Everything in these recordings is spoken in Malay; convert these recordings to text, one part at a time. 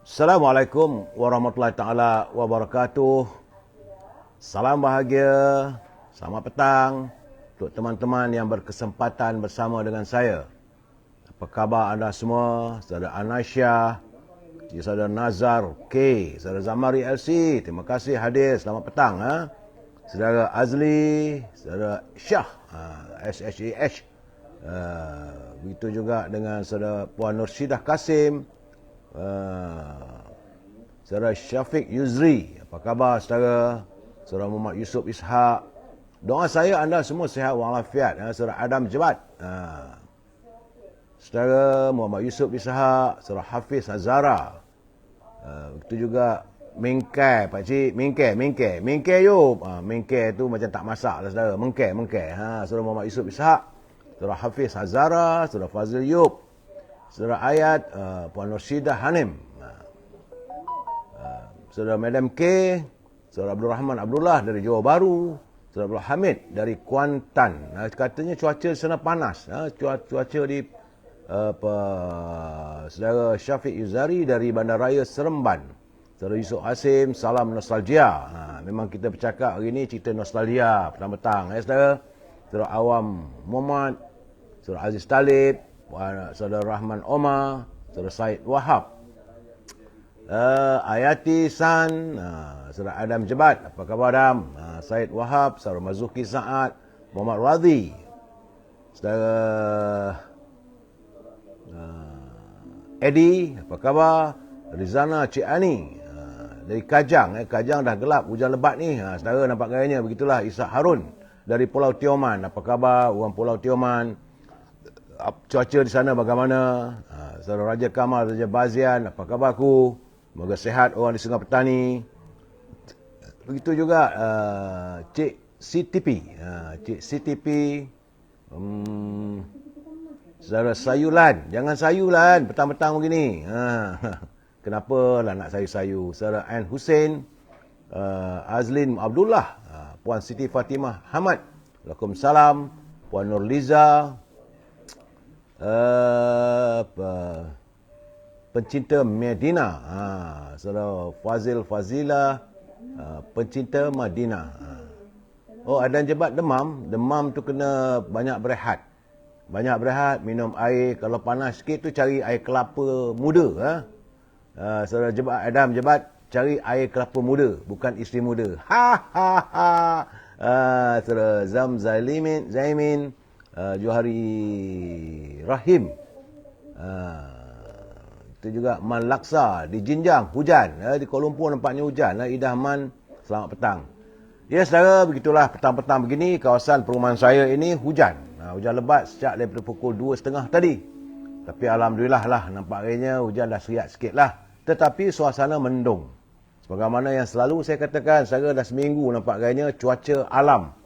Assalamualaikum warahmatullahi taala wabarakatuh. Salam bahagia, selamat petang untuk teman-teman yang berkesempatan bersama dengan saya. Apa khabar anda semua? Saudara Anasya, saudara Nazar K, saudara Zamari LC, terima kasih hadir. Selamat petang. Saudara Azli, saudara Syah, SHAH. Begitu juga dengan saudara Puan Nursyidah Kasim, saudara Syafiq Yuzri. Apa khabar saudara? Saudara Muhammad Yusuf Ishak. Doa saya anda semua sihat walafiat. Saudara Adam Jebat, saudara Muhammad Yusuf Ishak, saudara Hafiz Hazara. Begitu juga Mingkai, pakcik, Mingkai Yub. Mingkai tu macam tak masak lah saudara. Mengkai. Saudara Muhammad Yusuf Ishak, saudara Hafiz Hazara, saudara Fazil Yub, saudara Ayat, Puan Nursyidah Hanim, saudara Madam K, saudara Abdul Rahman Abdullah dari Johor Bahru, saudara Abdul Hamid dari Kuantan. Katanya cuaca di sana panas. Cuaca di saudara Syafiq Yuzari dari Bandaraya Seremban, saudara Yusuf Hasim, salam nostalgia. Memang kita bercakap hari ini cerita nostalgia petang-petang. Saudara Awam Muhammad, saudara Aziz Talib, saudara Rahman Omar, saudara Said Wahab, Ayati San, saudara Adam Jebat. Apa khabar Adam? Said Wahab, saudara Mazuki Saad, Muhammad Radhi, saudara Eddie. Apa khabar? Rizana Cik Ani dari Kajang. Kajang dah gelap, hujan lebat ni. Saudara nampak gayanya. Begitulah Ishak Harun dari Pulau Tioman. Apa khabar orang Pulau Tioman? Cuaca di sana bagaimana? Saudara Raja Kamal, Raja Bazian, apa khabarku? Semoga sihat orang di Sungai Petani. Begitu juga Cik CTP. Cik CTP. Saudara Sayulan. Jangan sayulan petang-petang begini. Kenapa lah nak sayu-sayu? Saudara Ain Hussein, Azlin Abdullah, Puan Siti Fatimah Hamad, Waalaikumsalam, Puan Nurliza, pencinta Medina, saudara Fazil Fazila, pencinta Madinah. Oh, ada jebat demam tu kena banyak berehat, minum air. Kalau panas sikit tu cari air kelapa muda. Saudara Adam Jebat, cari air kelapa muda, bukan isteri muda. Saudara Zaimin, Johari Rahim. Itu juga Man Laksa di Jinjang, hujan. Di Kuala Lumpur nampaknya hujan. Idah Man, selamat petang. Ya saudara, begitulah petang-petang begini, kawasan perumahan saya ini hujan. Hujan lebat sejak daripada pukul 2.30 tadi. Tapi alhamdulillah lah, nampaknya hujan dah seriat sikit lah. Tetapi suasana mendung. Sebagaimana yang selalu saya katakan, saya dah seminggu nampak gayanya cuaca alam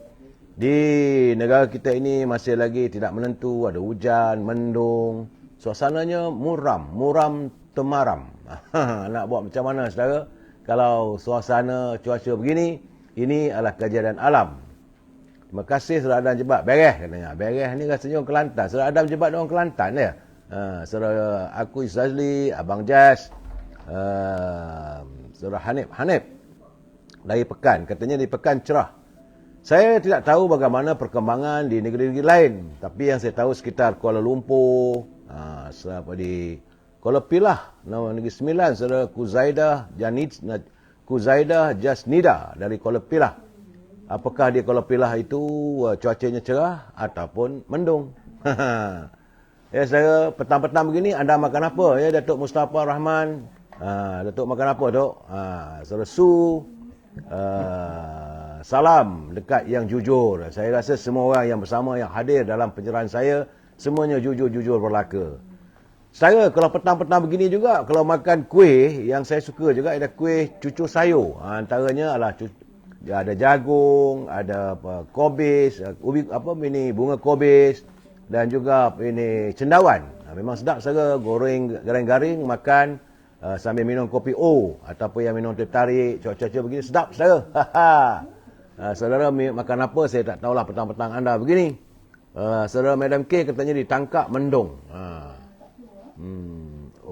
di negara kita ini masih lagi tidak menentu. Ada hujan, mendung. Suasananya muram temaram. Nak buat macam mana saudara? Kalau suasana cuaca begini, ini adalah kejadian alam. Terima kasih saudara Adam Jebat. Bereh katanya. Bereh ni rasanya orang Kelantan. Saudara Adam Jebat orang Kelantan ya. Saudara aku Izazli, Abang Jas, saudara Hanif dari Pekan. Katanya di Pekan cerah. Saya tidak tahu bagaimana perkembangan di negeri-negeri lain. Tapi yang saya tahu sekitar Kuala Lumpur, di Kuala Pilah, Negeri Sembilan, saudara Kuzaidah Jasnida dari Kuala Pilah. Apakah di Kuala Pilah itu cuacanya cerah ataupun mendung? Ya saudara, petang-petang begini anda makan apa? Ya Datuk Mustafa Rahman. Datuk makan apa Datuk? Saudara Su, salam dekat yang jujur. Saya rasa semua orang yang bersama yang hadir dalam pencerahan saya semuanya jujur-jujur berlaka. Saya kalau petang-petang begini juga, kalau makan kuih, yang saya suka juga ada kuih cucur sayur. Antaranya adalah ada jagung, ada kobis, bunga kobis, dan juga ini cendawan. Memang sedap saya goreng garing-garing makan sambil minum kopi ataupun yang minum teh tarik, cuaca begini sedap saya. Saudara makan apa saya tak tahulah petang-petang anda begini. Saudara Madam K katanya ditangkap mendung.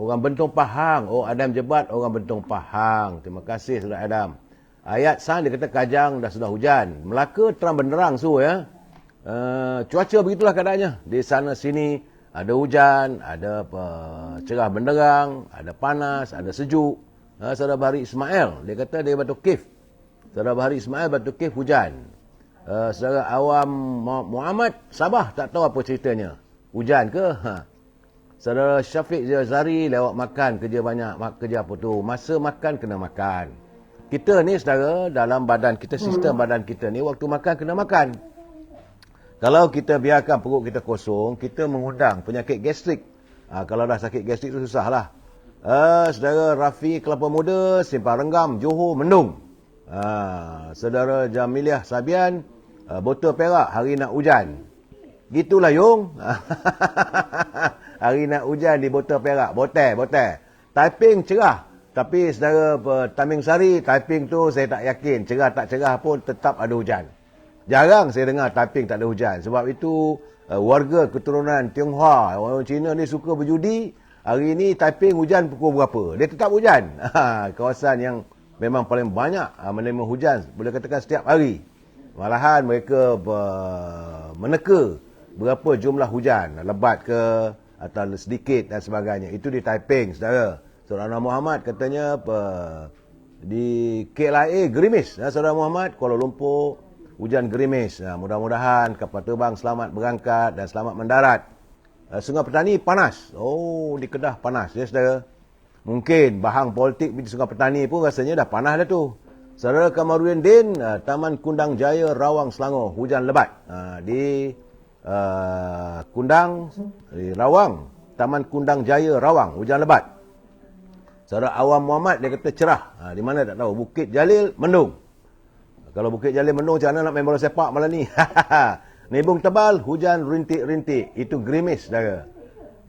Orang Bentong Pahang. Oh, Adam Jebat orang Bentong Pahang. Terima kasih saudara Adam. Ayat San dia kata Kajang dah sudah hujan. Melaka terang benderang su ya. Cuaca begitulah keadaannya. Di sana sini ada hujan, ada cerah benderang, ada panas, ada sejuk. Saudara Bahari Ismail, dia kata dia Batu Kif. Saudara Bahari Ismail Batu Kif hujan. Saudara Awam Muhammad Sabah tak tahu apa ceritanya. Hujan ke? Saudara Syafiq Zari lewat makan, kerja banyak. Kerja apa tu? Masa makan kena makan. Kita ni saudara, dalam badan kita, sistem badan kita ni, waktu makan kena makan. Kalau kita biarkan perut kita kosong, kita mengundang penyakit gastrik. Kalau dah sakit gastrik tu susahlah. Saudara Rafi Kelapa Muda, Simpang Renggam, Johor, Mendung. Saudara Jamiliah Sabian, Botol Perak, hari nak hujan. Gitulah Yung. Hari nak hujan di Botol Perak. Botel. Taiping cerah. Tapi saudara Taming Sari, Taiping tu saya tak yakin. Cerah tak cerah pun tetap ada hujan. Jarang saya dengar Taiping tak ada hujan. Sebab itu warga keturunan Tionghoa, orang Cina ni suka berjudi. Hari ini Taiping hujan pukul berapa? Dia tetap hujan. Kawasan yang memang paling banyak menerima hujan, boleh katakan setiap hari. Malahan mereka meneka berapa jumlah hujan, lebat ke atau sedikit dan sebagainya. Itu di Taiping, saudara. Saudara Muhammad katanya di KLIA gerimis. Saudara Muhammad, Kuala Lumpur hujan gerimis. Mudah-mudahan kapal terbang selamat berangkat dan selamat mendarat. Sungai Petani panas. Oh, di Kedah panas ya saudara. Mungkin bahang politik di Sungai Petani pun rasanya dah panas dah tu. Saudara Kamarudin Din, Taman Kundang Jaya, Rawang, Selangor, hujan lebat. Di Kundang, di Rawang, Taman Kundang Jaya, Rawang, hujan lebat. Saudara Awam Muhammad, dia kata cerah. Di mana tak tahu. Bukit Jalil, mendung. Kalau Bukit Jalil mendung, macam mana nak main bola sepak malam ni? Nebung tebal, hujan rintik-rintik. Itu gerimis, saudara.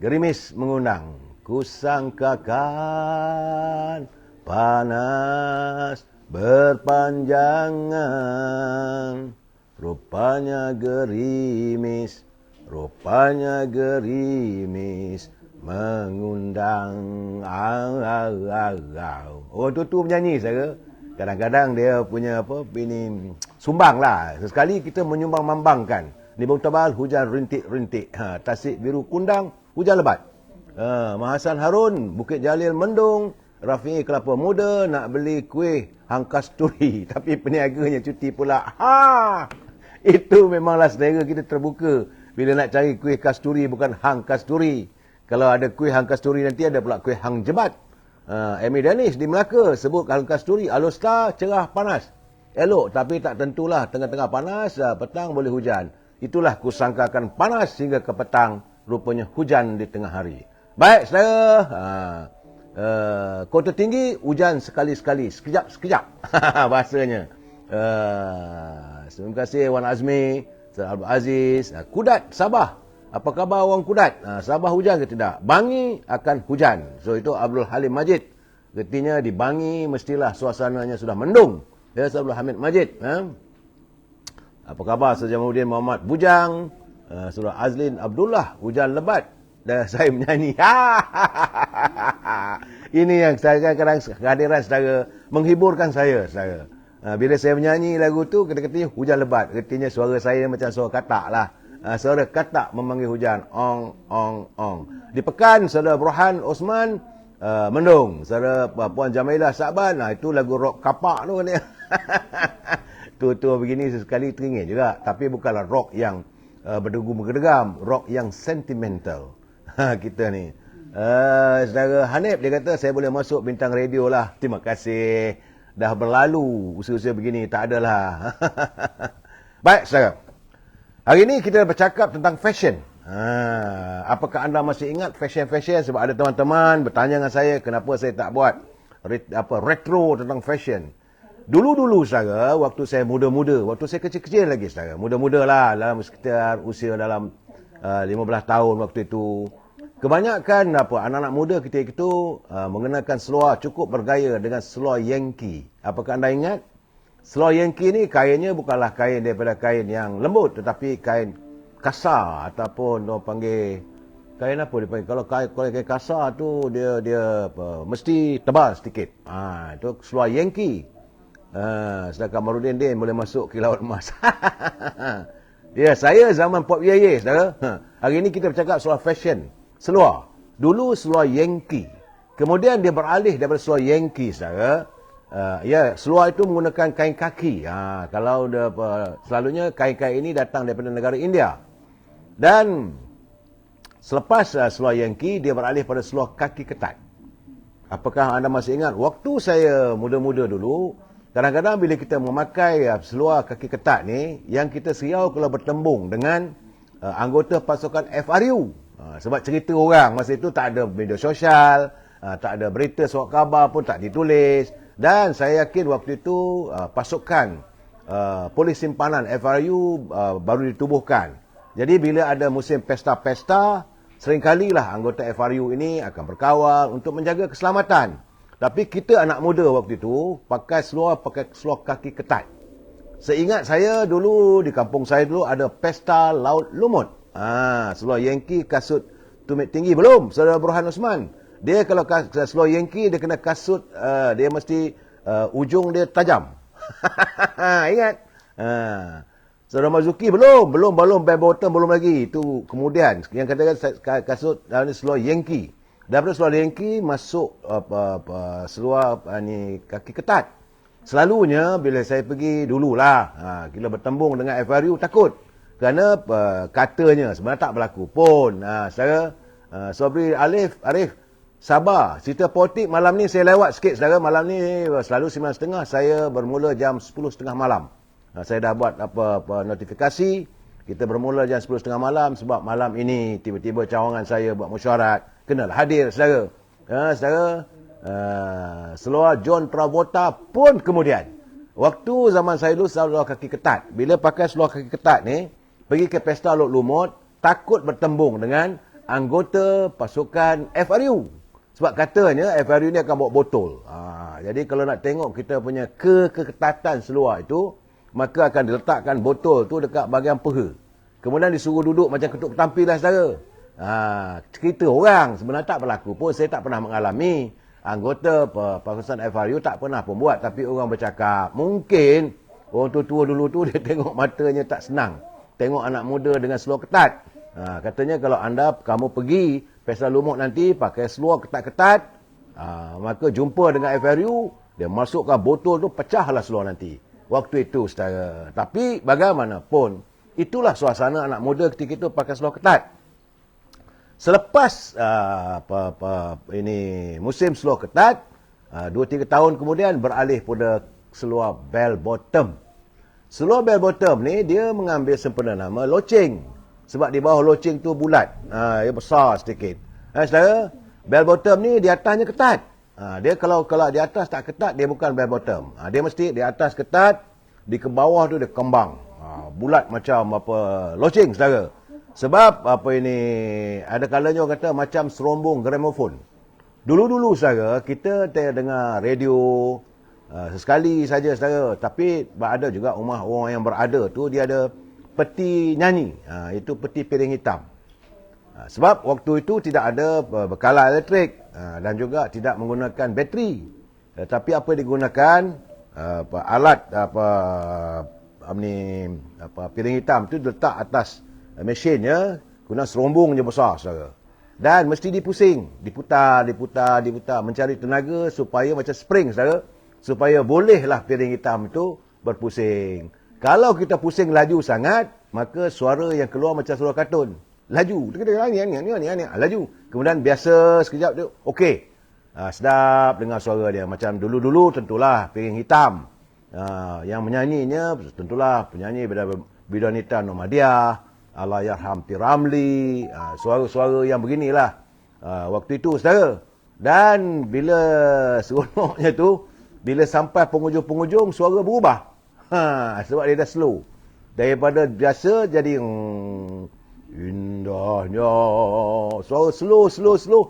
Gerimis mengundang. Kusangkakan panas berpanjangan. Rupanya gerimis mengundang. Orang tu menyanyi, saudara. Kadang-kadang dia punya ini sumbang lah. Sesekali kita menyumbang-mambangkan. Nebung tebal, hujan rintik-rintik. Tasik Biru Kundang, hujan lebat. Mahasan Harun, Bukit Jalil mendung. Rafi Kelapa Muda nak beli kuih hang kasturi. Tapi peniaganya cuti pula. Itu memanglah selera kita terbuka. Bila nak cari kuih kasturi bukan hang kasturi. Kalau ada kuih hang kasturi nanti ada pula kuih hang jebat. Amy Dennis di Melaka sebut hang kasturi. Alostar cerah panas. Elok tapi tak tentulah. Tengah-tengah panas, petang boleh hujan. Itulah kusangkakan panas hingga ke petang. Rupanya hujan di tengah hari. Baik saudara. Kota Tinggi hujan sekali-sekali. Sekejap-sekejap. Bahasanya. Terima kasih Wan Azmi, Abdul Aziz. Kudat, Sabah. Apa khabar orang Kudat? Sabah hujan ke tidak? Bangi akan hujan. So itu Abdul Halim Majid. Artinya di Bangi mestilah suasananya sudah mendung. Ya, Abdul Hamid Majid. Apa khabar Saudara Jamaluddin Muhammad Bujang? Saudara Azlin Abdullah, hujan lebat. Dan saya menyanyi. Ini yang saya kadang-kadang kehadiran saudara menghiburkan saya, saudara. Bila saya menyanyi lagu tu, kata-katanya hujan lebat. Artinya suara saya macam suara katak lah. Suara katak memanggil hujan. Ong, ong, ong. Di Pekan, saudara Burhan Osman, mendung. Saudara Puan Jamailah Saban, itu lagu rock kapak tu. Tu begini sesekali teringin juga. Tapi bukanlah rock yang berdegup-gedegam. Rock yang sentimental. Kita ni. Saudara Hanif, dia kata saya boleh masuk bintang radio lah. Terima kasih. Dah berlalu usia-usia begini, tak adalah. Baik, saudara. Hari ini kita bercakap tentang fashion. Apakah anda masih ingat fashion-fashion? Sebab ada teman-teman bertanya dengan saya, kenapa saya tak buat retro tentang fashion. Dulu-dulu, saudara, waktu saya muda-muda, waktu saya kecil-kecil lagi, saudara. Muda-muda lah, dalam sekitar usia dalam 15 tahun waktu itu. Kebanyakan anak-anak muda ketika itu mengenakan seluar cukup bergaya dengan seluar Yankee. Apakah anda ingat? Seluar Yankee ni kainnya bukanlah kain daripada kain yang lembut, tetapi kain kasar ataupun orang panggil Kain apa dia panggil? Kalau kain kasar tu dia apa, mesti tebal sedikit. Itu seluar Yankee. Sedangkan Marudin Din boleh masuk kilauan emas. Ya, saya zaman Pop Yeye, saudara. Hari ini kita bercakap soal fashion. Seluar. Dulu seluar Yankee. Kemudian dia beralih daripada seluar Yankee, saudara. Seluar itu menggunakan kain kaki. Kalau dia, selalunya kain-kain ini datang daripada negara India. Dan selepas seluar Yankee, dia beralih pada seluar kaki ketat. Apakah anda masih ingat? Waktu saya muda-muda dulu, kadang-kadang bila kita memakai seluar kaki ketat ni, yang kita seriau kalau bertembung dengan anggota pasukan FRU. Sebab cerita orang masa itu tak ada media sosial, tak ada berita surat khabar pun tak ditulis. Dan saya yakin waktu itu pasukan polis simpanan FRU baru ditubuhkan. Jadi bila ada musim pesta-pesta, seringkalilah anggota FRU ini akan berkawal untuk menjaga keselamatan. Tapi kita anak muda waktu itu pakai seluar kaki ketat. Seingat saya dulu di kampung saya dulu ada pesta laut lumut. Seluar Yankee kasut tumit tinggi belum, Saudara Burhan Osman. Dia kalau seluar Yankee dia kena kasut dia mesti ujung dia tajam. Ingat? Saudara Mazuki belum bell bottom belum lagi. Itu kemudian yang katakan kasut seluar Yankee. Daripada seluar Yankee masuk seluar kaki ketat. Selalunya bila saya pergi dululah, kita bertembung dengan FRU takut. Kerana katanya sebenarnya tak berlaku pun. Saudara Sobri Arif, sabar. Cerita politik malam ni saya lewat sikit, saudara. Malam ni selalu 9.30, saya bermula jam 10.30 malam. Saya dah buat notifikasi. Kita bermula jam 10.30 malam sebab malam ini tiba-tiba cawangan saya buat mesyuarat. Kenalah hadir, saudara. Saudara, seluar John Travolta pun kemudian. Waktu zaman saya dulu seluar kaki ketat. Bila pakai seluar kaki ketat ni, pergi ke pesta laut lumut, takut bertembung dengan anggota pasukan FRU. Sebab katanya FRU ni akan bawa botol. Jadi kalau nak tengok kita punya keketatan seluar itu, maka akan diletakkan botol tu dekat bahagian peha. Kemudian disuruh duduk macam ketuk ketampi lah, saudara. Cerita orang, sebenarnya tak berlaku pun. Saya tak pernah mengalami. Anggota pasukan FRU tak pernah pun buat. Tapi orang bercakap, mungkin orang tua-tua dulu tu dia tengok matanya tak senang. Tengok anak muda dengan seluar ketat. Katanya kalau kamu pergi pesta lumut nanti pakai seluar ketat-ketat, maka jumpa dengan FRU, dia masukkan botol tu, pecahlah seluar nanti. Waktu itu, saudara. Tapi bagaimanapun, itulah suasana anak muda ketika itu pakai seluar ketat. Selepas musim seluar ketat, 2-3 tahun kemudian beralih pada seluar bell bottom. Seluar bell bottom ni dia mengambil sempena nama loceng. Sebab di bawah loceng tu bulat. Dia besar sedikit. Saudara, bell bottom ni di atasnya ketat. Dia kalau di atas tak ketat, dia bukan bell bottom. Dia mesti di atas ketat, di ke bawah tu dia kembang. Bulat macam loceng, saudara. Sebab ada kalanya orang kata macam serombong gramofon. Dulu-dulu, saudara, kita dengar radio sesekali saja, saudara. Tapi ada juga rumah orang yang berada tu, dia ada peti nyanyi. Itu peti piring hitam. Sebab waktu itu tidak ada bekalan elektrik dan juga tidak menggunakan bateri. Tapi apa digunakan alat piring hitam tu letak atas mesinnya, guna serombong je besar, saudara. Dan mesti diputar, mencari tenaga supaya macam spring, saudara, supaya bolehlah piring hitam itu berpusing. Kalau kita pusing laju sangat, maka suara yang keluar macam suara kartun. Laju. Laju. Kemudian biasa sekejap tu, okey. Sedap dengar suara dia. Macam dulu-dulu tentulah piring hitam. Yang menyanyinya tentulah penyanyi Bidanita Nomadiah, Allahyarham P. Ramli, suara-suara yang beginilah. Waktu itu, saudara. Dan bila seronoknya tu, bila sampai penghujung-penghujung, suara berubah. Sebab dia dah slow. Daripada biasa jadi indahnya. Suara slow,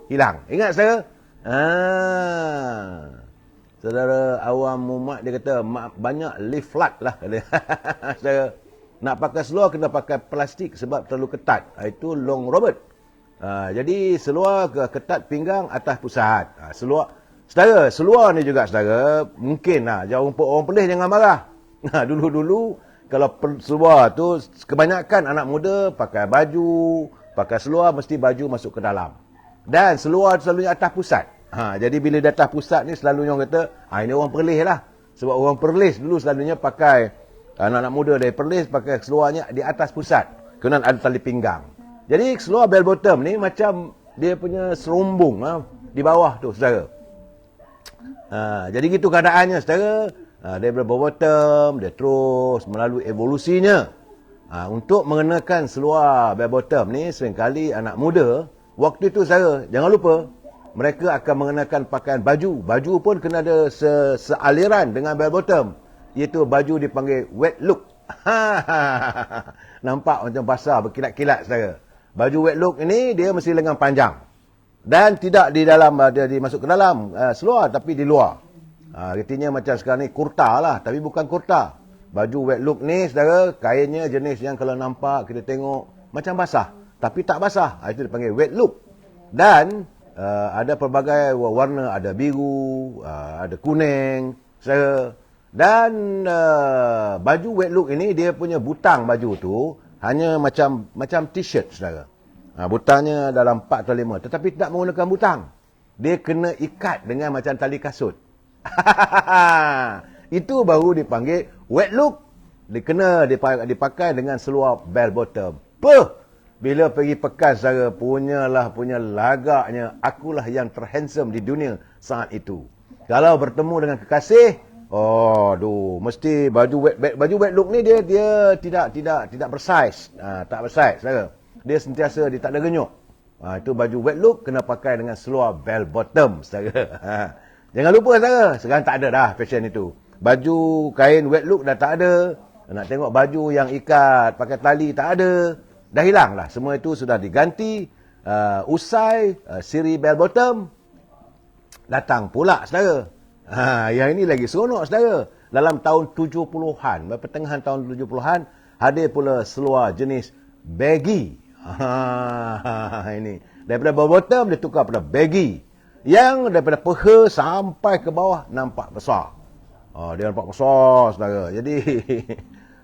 hilang. Ingat, saudara? Saudara Awam Muhammad dia kata banyak leaflet lah. Saudara, nak pakai seluar kena pakai plastik sebab terlalu ketat. Itu long Robert. Jadi seluar ketat pinggang atas pusat. Seluar ni juga saudara, mungkin orang Perlis jangan marah. Dulu-dulu kalau seluar tu kebanyakan anak muda pakai baju, pakai seluar mesti baju masuk ke dalam. Dan seluar selalunya atas pusat. Jadi bila di atas pusat ni selalunya orang kata, ini orang Perlis lah. Sebab orang Perlis dulu selalunya pakai, anak-anak muda dari Perlis pakai seluarnya di atas pusat. Kemudian ada tali pinggang. Jadi seluar bell bottom ni macam dia punya serumbung di bawah tu saudara. Jadi gitu keadaannya saudara. Daripada bell bottom dia terus melalui evolusinya. Untuk mengenakan seluar bell bottom ni seringkali anak muda waktu itu saudara, jangan lupa mereka akan mengenakan pakaian baju. Baju pun kena ada sealiran dengan bell bottom, iaitu baju dipanggil wet look. Nampak macam basah berkilat-kilat saudara. Baju wet look ini dia mesti lengan panjang. Dan tidak di dalam, dia dimasuk ke dalam seluar tapi di luar. Artinya macam sekarang ni kurta lah, tapi bukan kurta. Baju wet look ni saudara, kainnya jenis yang kalau nampak kita tengok macam basah, tapi tak basah. Itu dipanggil wet look. Dan ada pelbagai warna, ada biru, ada kuning saudara. Dan baju wet look ini dia punya butang baju tu hanya macam t-shirt saudara. Butangnya dalam 4 atau 5, tetapi tidak menggunakan butang. Dia kena ikat dengan macam tali kasut. Itu baru dipanggil wet look. Dia kena dipakai dengan seluar bell bottom. Bila pergi pekan saudara, punya lagaknya akulah yang terhandsome di dunia saat itu. Kalau bertemu dengan kekasih, mesti baju wet look ni dia tidak bersaiz. Tak bersaiz saudara. Dia sentiasa dia tak ada genyuk. Itu baju wet look kena pakai dengan seluar bell bottom saudara. Jangan lupa saudara, sekarang tak ada dah fashion itu. Baju kain wet look dah tak ada. Nak tengok baju yang ikat pakai tali tak ada. Dah hilang lah. Semua itu sudah diganti. Usai siri bell bottom datang pula saudara. Yang ini lagi seronok saudara. Dalam tahun 70-an, pertengahan tahun 70-an, hadir pula seluar jenis baggy. Ini daripada bell bottom dia tukar pada baggy. Yang daripada peha sampai ke bawah nampak besar. Dia nampak besar saudara. Jadi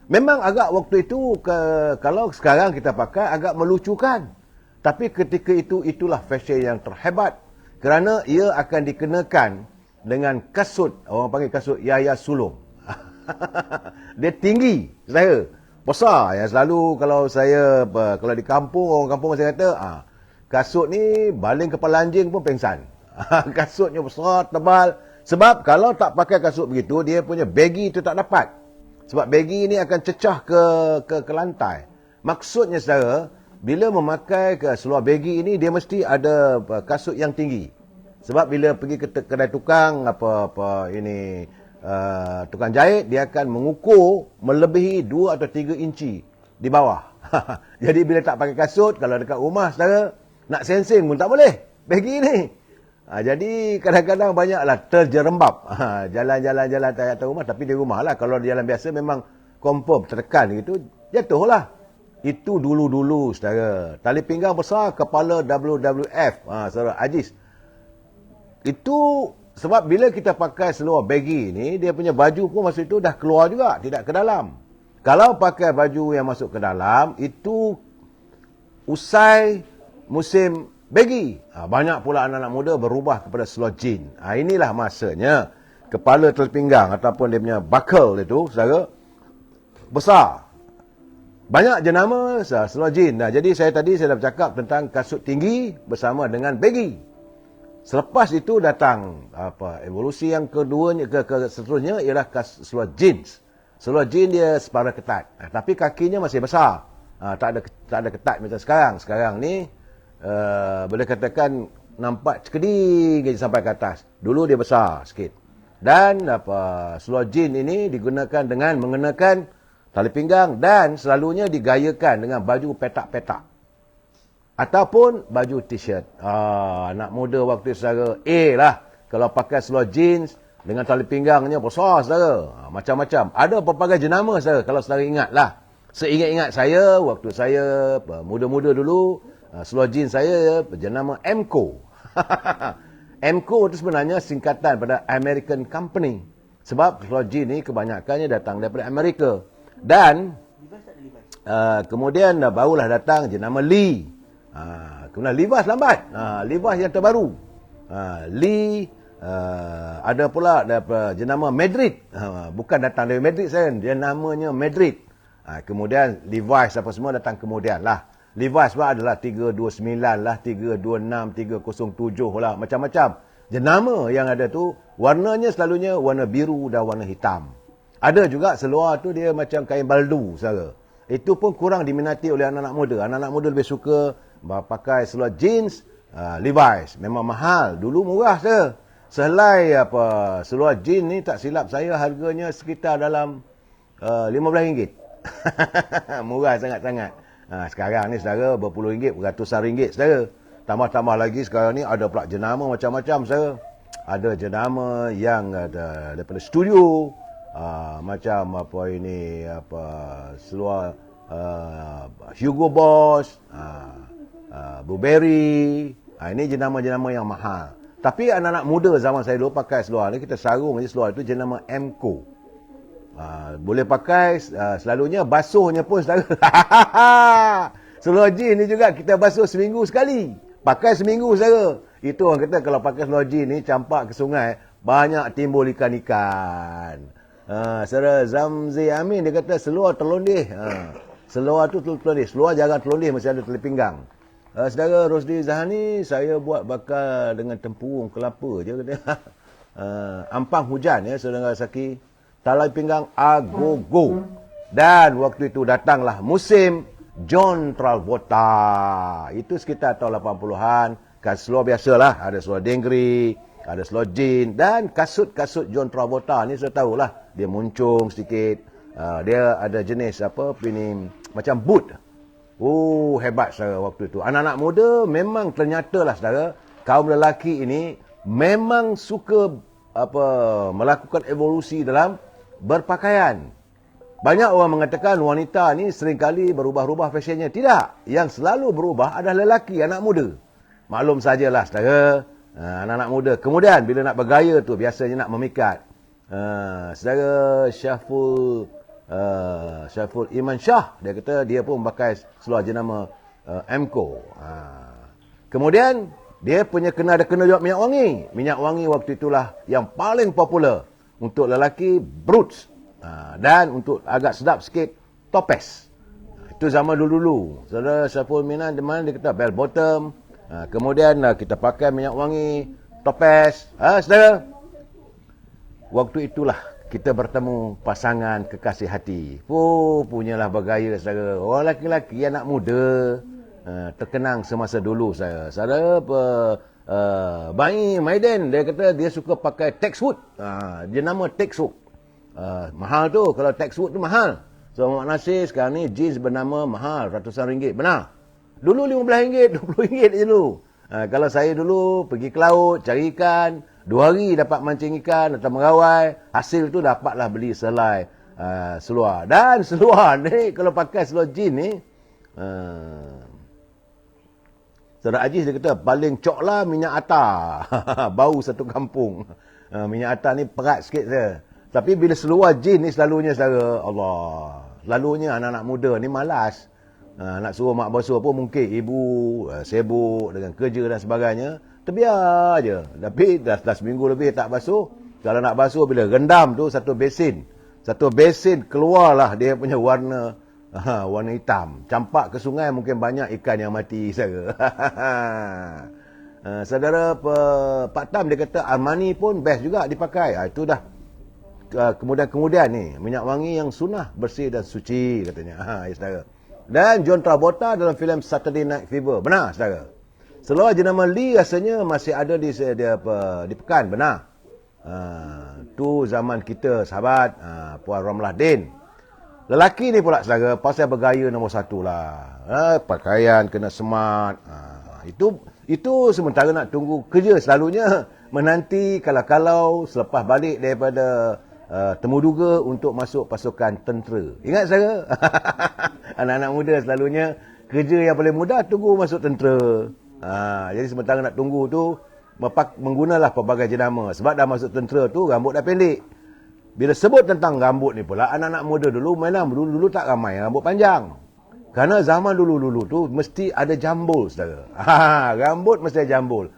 memang agak waktu itu kalau sekarang kita pakai agak melucukan. Tapi ketika itu itulah fashion yang terhebat kerana ia akan dikenakan dengan kasut, orang panggil kasut Yaya Sulung. Dia tinggi saya, besar. Yang selalu kalau di kampung, orang kampung saya kata, kasut ni baling kepala anjing pun pengsan. Kasutnya besar, tebal. Sebab kalau tak pakai kasut begitu, dia punya baggy itu tak dapat. Sebab baggy ni akan cecah ke lantai. Maksudnya saudara, bila memakai seluar baggy ini, dia mesti ada kasut yang tinggi. Sebab bila pergi ke kedai tukang, tukang jahit, dia akan mengukur melebihi 2 atau 3 inci di bawah. Jadi bila tak pakai kasut, kalau dekat rumah saudara, nak sensing pun tak boleh. Baggy ni. Jadi kadang-kadang banyaklah terjerembab. Jalan-jalan tak atas rumah, tapi di rumah lah. Kalau di jalan biasa memang confirm tertekan gitu, jatuhlah. Itu dulu-dulu saudara. Tali pinggang besar, kepala WWF, saudara Aziz. Itu sebab bila kita pakai seluar baggy ni, dia punya baju pun masa itu dah keluar juga, tidak ke dalam. Kalau pakai baju yang masuk ke dalam, itu usai musim baggy. Banyak pula anak-anak muda berubah kepada seluar jean. Inilah masanya kepala terpinggang ataupun dia punya buckle itu, saudara, besar. Banyak jenama seluar jean. Jadi saya dah bercakap tentang kasut tinggi bersama dengan baggy. Selepas itu datang evolusi yang keduanya, seterusnya ialah seluar jeans. Seluar jeans dia separa ketat. Tapi kakinya masih besar. Tak ada ketat macam sekarang. Sekarang ni boleh katakan nampak cekeding sampai ke atas. Dulu dia besar sikit. Dan seluar jeans ini digunakan dengan mengenakan tali pinggang dan selalunya digayakan dengan baju petak-petak ataupun baju t-shirt. Anak muda waktu saudara lah kalau pakai seluar jeans dengan tali pinggangnya besar saudara. Macam-macam. Ada pelbagai jenama saudara kalau saudara ingat lah. Seingat-ingat saya waktu saya muda-muda dulu, Seluar jeans saya bernama MCO. MCO itu sebenarnya singkatan pada American Company. Sebab seluar jeans ni kebanyakannya datang daripada Amerika. Dan kemudian barulah datang jenama Lee. Kemudian Levi's lambat. Levi's yang terbaru. Lee, ada pula jenama Madrid. Bukan datang dari Madrid saya, dia namanya Madrid. Kemudian Levi's apa semua datang kemudian lah. Levi's pula adalah 329 lah, 326, 307 lah, macam-macam. Jenama yang ada tu, warnanya selalunya warna biru dan warna hitam. Ada juga seluar tu dia macam kain baldu, saudara. Itu pun kurang diminati oleh anak-anak muda. Anak-anak muda lebih suka pakai seluar jeans, Levi's. Memang mahal. Dulu murah saja. Sehelai seluar jeans ni tak silap saya harganya sekitar dalam RM15. Murah sangat-sangat. Sekarang ni saudara berpuluh ringgit, beratusan ringgit saudara. Tambah-tambah lagi sekarang ni ada pula jenama macam-macam saudara. Ada jenama yang ada daripada studio. Macam seluar Hugo Boss, Burberry. Ini jenama-jenama yang mahal. Tapi anak-anak muda zaman saya dulu pakai seluar ni, kita sarung je seluar itu jenama MCO. Boleh pakai selalunya basuhnya pun saudara. Seluar jeans ni juga kita basuh seminggu sekali. Pakai seminggu saudara. Itu orang kata kalau pakai seluar jeans ni campak ke sungai, banyak timbul ikan-ikan. Saudara Zamzi Amin dia kata seluar terlondeh. Seluar tu terlondeh. Seluar jangan terlondeh, mesti ada tali pinggang. Saudara Rosdi Zahani, saya buat bakar dengan tempurung kelapa je kata. Ampang hujan ya saudara Saki. Tali pinggang agogo. Dan waktu itu datanglah musim John Travolta. Itu sekitar tahun 80-an. Seluar biasalah. Ada seluar dengri, ada seluar jeans. Dan kasut-kasut John Travolta ni saya tahulah. Dia muncung sedikit. Dia ada jenis macam boot. Hebat saudara waktu itu. Anak-anak muda memang ternyatalah saudara. Kaum lelaki ini memang suka melakukan evolusi dalam berpakaian. Banyak orang mengatakan wanita ni seringkali berubah-ubah fashionnya. Tidak. Yang selalu berubah adalah lelaki, anak muda. Maklum sajalah saudara, anak-anak muda. Kemudian bila nak bergaya tu biasanya nak memikat. Saudara Syaful Iman Shah, dia kata dia pun pakai seluar jenama MCO. Kemudian dia punya kena juga minyak wangi. Minyak wangi waktu itulah yang paling popular. Untuk lelaki, Broods. Dan untuk agak sedap sikit, Topaz. Itu zaman dulu-dulu. Saudara Syaful Minan dia kata bell bottom. Kemudian kita pakai minyak wangi, Topaz. Saudara, waktu itulah kita bertemu pasangan kekasih hati. Punyalah bergaya saudara. Orang lelaki-lelaki, anak muda, terkenang semasa dulu saya. Saudara Bai Maiden, dia kata dia suka pakai Texwood. Dia nama Texwood. Mahal tu, kalau Texwood tu mahal. So Muhammad Nasir sekarang ni jeans bernama mahal, ratusan ringgit. Benar. Dulu RM15, RM20 je dulu. Kalau saya dulu pergi ke laut, cari ikan, 2 hari dapat mancing ikan atau merawai. Hasil tu dapatlah beli selai seluar. Dan seluar ni, kalau pakai seluar jeans ni, Saudara Aziz dia kata, paling cok lah minyak atar. Bau satu kampung. Minyak atar ni perat sikit saja. Tapi bila seluar jeans ni selalunya saudara, Allah. Selalunya anak-anak muda ni malas. Nak suruh mak basuh pun mungkin ibu sibuk dengan kerja dan sebagainya. Terbiar je. Tapi dah seminggu lebih tak basuh. Kalau nak basuh bila rendam tu satu besin. Satu besin keluarlah dia punya warna hitam. Campak ke sungai mungkin banyak ikan yang mati saudara. Saudara Pak Tam dia kata Armani pun best juga dipakai. Itu dah kemudian ni minyak wangi yang sunnah, bersih dan suci katanya. Saudara. Dan John Travolta dalam filem Saturday Night Fever. Benar saudara. Seluar jenama Lee rasanya masih ada di Pekan. Benar. Tu zaman kita sahabat Puan Ramlah Din. Lelaki ni pula saudara, pasal bergaya nombor 1 lah. Pakaian kena smart. Itu sementara nak tunggu kerja selalunya menanti kalau selepas balik daripada temuduga untuk masuk pasukan tentera. Ingat saudara? Anak-anak muda selalunya Kerja yang paling mudah tunggu masuk tentera. Jadi sementara nak tunggu tu menggunalah pelbagai jenama. Sebab dah masuk tentera tu rambut dah pendek. Bila sebut tentang rambut ni pula, anak-anak muda dulu memang dulu tak ramai rambut panjang. Kerana zaman dulu-dulu tu mesti ada jambul, saudara. Rambut mesti ada jambul.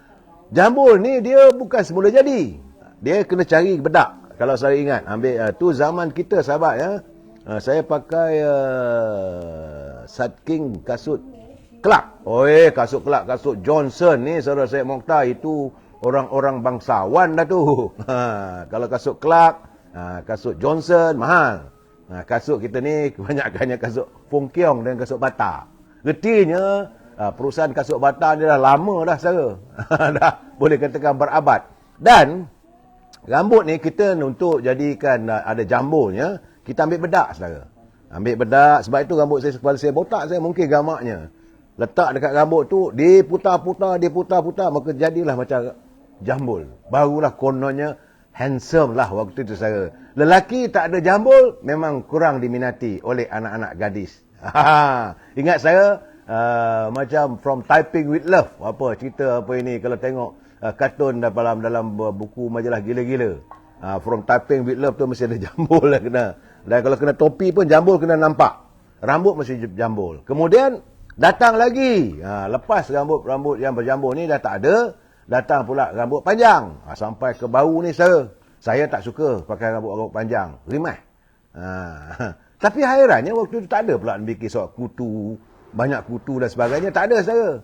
Jambul ni dia bukan semula jadi. Dia kena cari bedak. Kalau saya ingat, ambil tu zaman kita sahabat ya. Saya pakai Sadking kasut Clark. Kasut Clark, kasut Johnson ni saudara saya Mokhtar, itu orang-orang bangsawan dah tu. Kalau kasut Clark, kasut Johnson mahal. Kasut kita ni kebanyakannya kasut Fong Kiong dan kasut Bata. Retinya perusahaan kasut Bata ni dah lama dah saudara. Dah boleh katakan berabad. Dan rambut ni kita untuk jadikan ada jambulnya, kita ambil bedak saudara. Ambil bedak, sebab itu rambut saya, kepala saya botak, saya mungkin gamaknya. Letak dekat rambut tu, diputar-putar, maka jadilah macam jambul. Barulah kononnya handsome lah waktu itu saya. Lelaki tak ada jambul, memang kurang diminati oleh anak-anak gadis. Ingat saya, macam From Typing with Love. Apa cerita apa ini, kalau tengok kartun dalam buku majalah gila-gila. From Typing with Love tu mesti ada jambul lah kena. Dan kalau kena topi pun jambul kena nampak. Rambut mesti jambul. Kemudian datang lagi. Lepas rambut yang berjambul ni dah tak ada, datang pula rambut panjang. Sampai ke bau ni saya tak suka pakai rambut panjang. Rimah. Tapi hairannya waktu itu tak ada pula bikin soal kutu, banyak kutu dan sebagainya. Tak ada saya.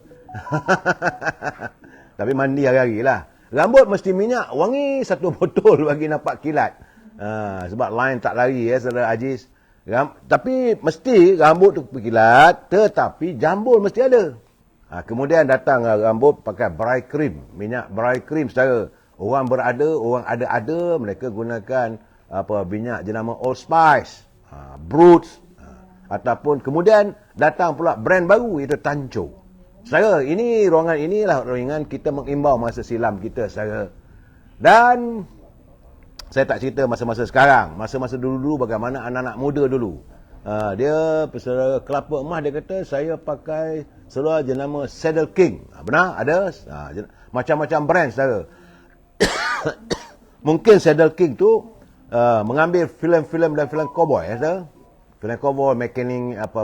Tapi mandi hari-hari lah. Rambut mesti minyak wangi 1 botol bagi nampak kilat. Sebab line tak lari ya saudara Aziz. Tapi mesti rambut tu berkilat, tetapi jambul mesti ada. Kemudian datang rambut pakai bright cream, minyak bright cream saudara. Orang berada, orang ada-ada, mereka gunakan minyak jenama Old Spice, Broods, ataupun kemudian datang pula brand baru iaitu Tancho. Saudara, ini ruangan inilah ruangan kita mengimbau masa silam kita saudara. Dan saya tak cerita masa-masa sekarang. Masa-masa dulu-dulu bagaimana anak-anak muda dulu. Dia pesara kelapa emas, dia kata saya pakai seluar jenama Saddle King. Benar? Ada? Macam-macam brand saudara. Mungkin Saddle King tu mengambil filem-filem dan filem cowboy ya saudara. Filem cowboy,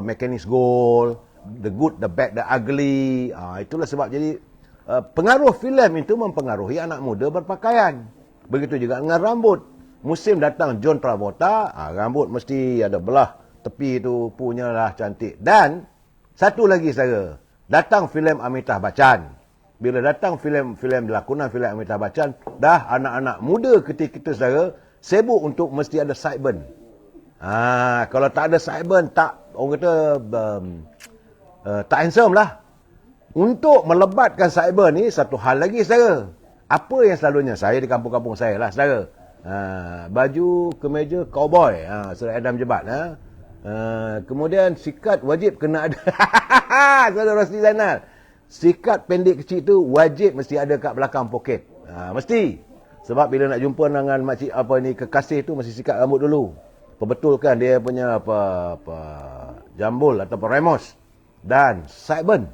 Mechanics Gold, The Good, The Bad, The Ugly. Itulah sebab jadi pengaruh filem itu mempengaruhi anak muda berpakaian. Begitu juga dengan rambut. Musim datang John Travolta, rambut mesti ada belah tepi tu punyalah cantik. Dan satu lagi saudara, datang filem Amitabh Bachchan. Bila datang filem lakonan filem Amitabh Bachchan, dah anak-anak muda ketika kita saudara sibuk untuk mesti ada sideburn. Kalau tak ada sideburn, tak, orang kata tak handsome lah. Untuk melebatkan sideburn ni satu hal lagi saudara. Apa yang selalunya saya di kampung-kampung saya lah saudara. Baju kemeja cowboy, Saudara Adam Jebat. Kemudian sikat wajib kena ada. Saudara Rosli Zainal. Sikat pendek kecil tu wajib mesti ada kat belakang poket. Mesti. Sebab bila nak jumpa dengan makcik kekasih tu mesti sikat rambut dulu. Perbetulkan dia punya jambul atau remos. Dan sideburn.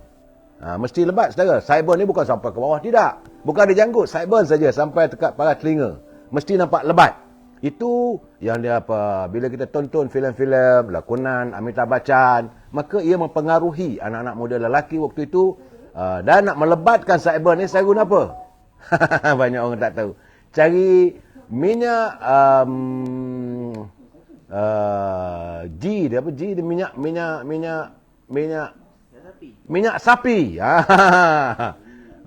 Mesti lebat saudara. Sideburn ni bukan sampai ke bawah, tidak. Bukan ada janggut, sideburn saja sampai dekat paras telinga. Mesti nampak lebat. Itu yang dia bila kita tonton filem-filem lakonan Amitabh Bachchan, maka ia mempengaruhi anak-anak muda lelaki waktu itu. Dan nak melebatkan sideburn ni saya guna apa? Banyak orang tak tahu. Cari minyak minyak sapi.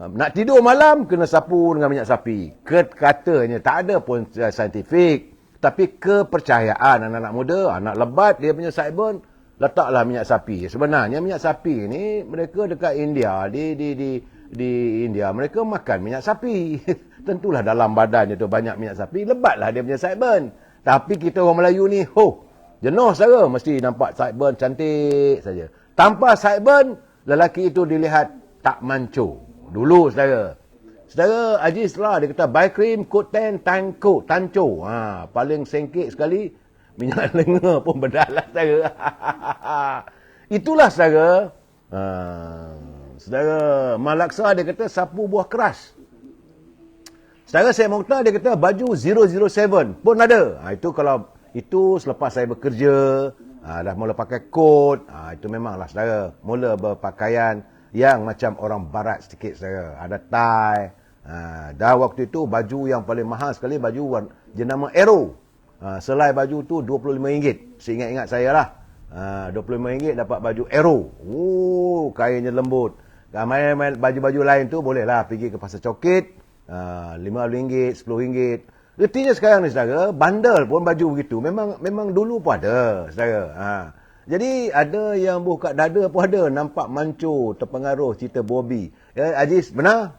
Nak tidur malam kena sapu dengan minyak sapi. Katanya tak ada pun saintifik, tapi kepercayaan anak-anak muda, anak lebat dia punya sideburn, letaklah minyak sapi. Sebenarnya minyak sapi ni mereka dekat India, di India mereka makan minyak sapi. Tentulah dalam badannya tu banyak minyak sapi, lebatlah dia punya sideburn. Tapi kita orang Melayu ni, jenuh saudara, mesti nampak sideburn cantik saja. Tanpa sideburn, lelaki itu dilihat tak manco. Dulu saudara. Saudara Aziz lah, dia kata buy cream, coat tan, tanco. Paling sengkit sekali, minyak lenga pun berdalah saudara. Itulah saudara, Saudara Malaksa dia kata sapu buah keras. Saudara Syed Mokhtar dia kata baju 007 pun ada. Itu kalau itu selepas saya bekerja, dah mula pakai kot, itu memanglah saudara mula berpakaian yang macam orang barat sedikit saudara. Ada tie. Dah waktu itu baju yang paling mahal sekali baju jenama Aero. Selai baju tu RM25. Seingat-ingat saya lah. RM25 dapat baju Aero. Kainnya lembut. Main baju-baju lain tu bolehlah pergi ke Pasar Coket. RM5, RM10. Artinya sekarang ni saudara, bandel pun baju begitu. Memang dulu pun ada saudara. Jadi ada yang buka dada pun ada. Nampak mancur, terpengaruh cerita Bobby. Aziz, benar?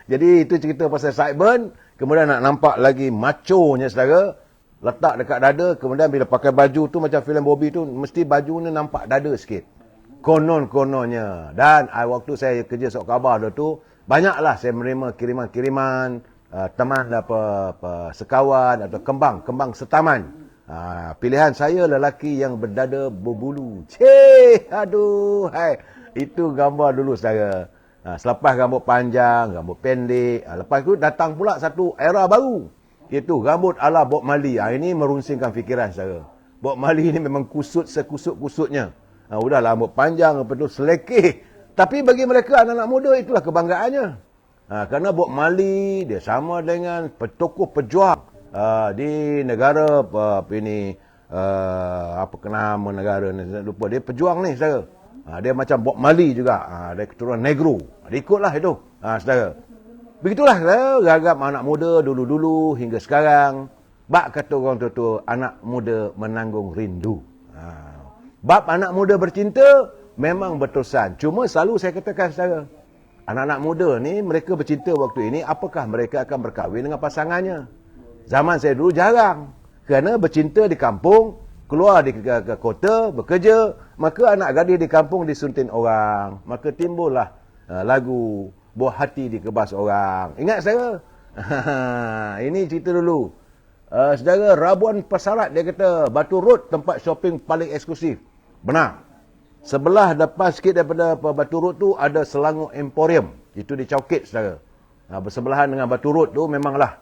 Jadi itu cerita pasal sideburn. Kemudian nak nampak lagi machonya saudara. Letak dekat dada. Kemudian bila pakai baju tu macam filem Bobby tu, mesti baju ni nampak dada sikit. Konon-kononnya. Dan waktu saya kerja Sok Khabar tu, banyaklah saya menerima kiriman-kiriman teman sekawan atau kembang setaman. Pilihan saya lelaki yang berdada berbulu. Aduh, hai. Itu gambar dulu saudara. Selepas rambut panjang, rambut pendek. Lepas tu datang pula satu era baru. Iaitu rambut ala Bob Marley. Ini merunsingkan fikiran saudara. Bob Marley ni memang kusut sekusut-kusutnya. Udah rambut panjang, lepas tu selekeh. Tapi bagi mereka anak-anak muda itulah kebanggaannya. Kerana Bob Marley dia sama dengan tokoh pejuang di negara apa nama negara ni lupa, dia pejuang ni saudara. Dia macam Bob Marley juga. Dia keturunan Negro. Dia ikutlah itu. Saudara. Begitulah saudara, ragam anak muda dulu-dulu hingga sekarang. Bab kata orang tu anak muda menanggung rindu. Bab anak muda bercinta memang berterusan. Cuma selalu saya katakan saudara, anak-anak muda ni mereka bercinta waktu ini, apakah mereka akan berkahwin dengan pasangannya? Zaman saya dulu jarang. Kerana bercinta di kampung, keluar ke kota, bekerja, maka anak gadis di kampung disunting orang. Maka timbullah lagu Buah Hati Dikebas Orang. Ingat saya? Ini cerita dulu. Saudara, Rabuan Pesarat dia kata, Batu Road tempat shopping paling eksklusif. Benar. Sebelah depan sikit daripada Batu Road tu ada Selangor Emporium. Itu di Chowkit saudara. Bersebelahan dengan Batu Road tu memanglah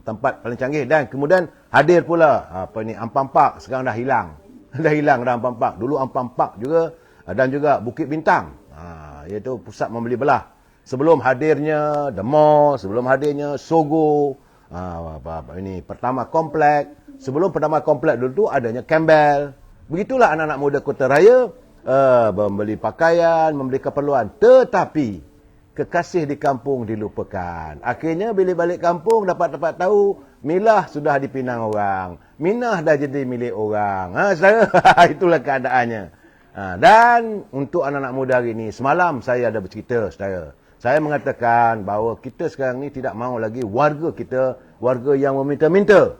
tempat paling canggih. Dan kemudian hadir pula Ampang Park. Sekarang dah hilang. Dah hilang dah Ampang Park. Dulu Ampang Park juga. Dan juga Bukit Bintang. Iaitu pusat membeli belah. Sebelum hadirnya The Mall. Sebelum hadirnya Sogo. Pertama Komplek. Sebelum Pertama Komplek dulu tu adanya Campbell. Begitulah anak-anak muda Kota Raya. Membeli pakaian, membeli keperluan. Tetapi kekasih di kampung dilupakan. Akhirnya bila balik kampung dapat tahu Milah sudah dipinang orang. Minah dah jadi milik orang. Saudara, itulah keadaannya. Dan untuk anak-anak muda hari ini, semalam saya ada bercerita saudara. Saya mengatakan bahawa kita sekarang ni tidak mahu lagi warga kita, warga yang meminta-minta.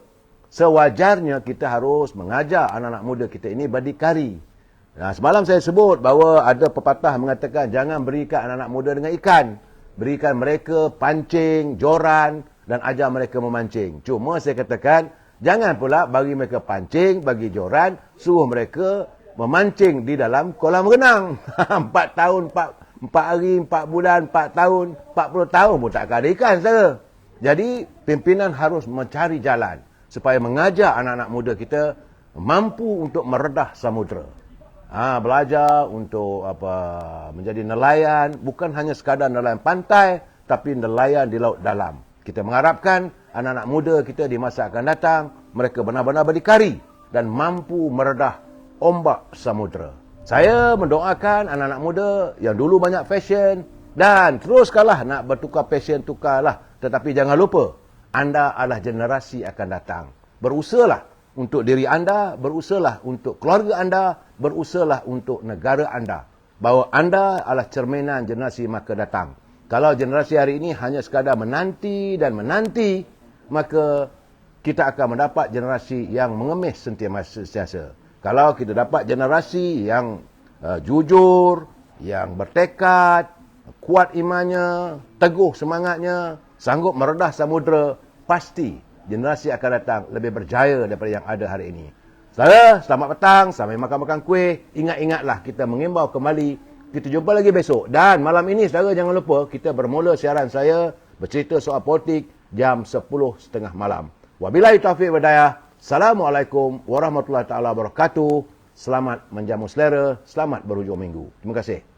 Sewajarnya kita harus mengajar anak-anak muda kita ini berdikari. Semalam saya sebut bahawa ada pepatah mengatakan jangan berikan anak-anak muda dengan ikan. Berikan mereka pancing, joran dan ajar mereka memancing. Cuma saya katakan jangan pula bagi mereka pancing, bagi joran, suruh mereka memancing di dalam kolam renang. 4 tahun, 4 hari, 4 bulan, 4 tahun, 40 tahun pun tak ada ikan saudara. Jadi pimpinan harus mencari jalan supaya mengajar anak-anak muda kita mampu untuk meredah samudera. Belajar untuk menjadi nelayan, bukan hanya sekadar nelayan pantai, tapi nelayan di laut dalam. Kita mengharapkan anak-anak muda kita di masa akan datang, mereka benar-benar berdikari dan mampu meredah ombak samudera. Saya mendoakan anak-anak muda yang dulu banyak fashion, dan teruskanlah nak bertukar fashion, tukarlah. Tetapi jangan lupa, anda adalah generasi akan datang. Berusahalah untuk diri anda, berusahalah untuk keluarga anda, berusahalah untuk negara anda. Bahawa anda adalah cerminan generasi masa datang. Kalau generasi hari ini hanya sekadar menanti dan menanti, maka kita akan mendapat generasi yang mengemis sentiasa. Kalau kita dapat generasi yang jujur, yang bertekad, kuat imannya, teguh semangatnya, sanggup meredah samudera, pasti generasi akan datang lebih berjaya daripada yang ada hari ini. Saudara, selamat petang, sampai makan-makan kuih. Ingat-ingatlah kita mengimbau kembali. Kita jumpa lagi besok. Dan malam ini, saudara, jangan lupa kita bermula siaran saya bercerita soal politik jam 10.30 malam. Wabillahi taufiq wal hidayah. Assalamualaikum warahmatullahi taala wabarakatuh. Selamat menjamu selera, selamat berhujung minggu. Terima kasih.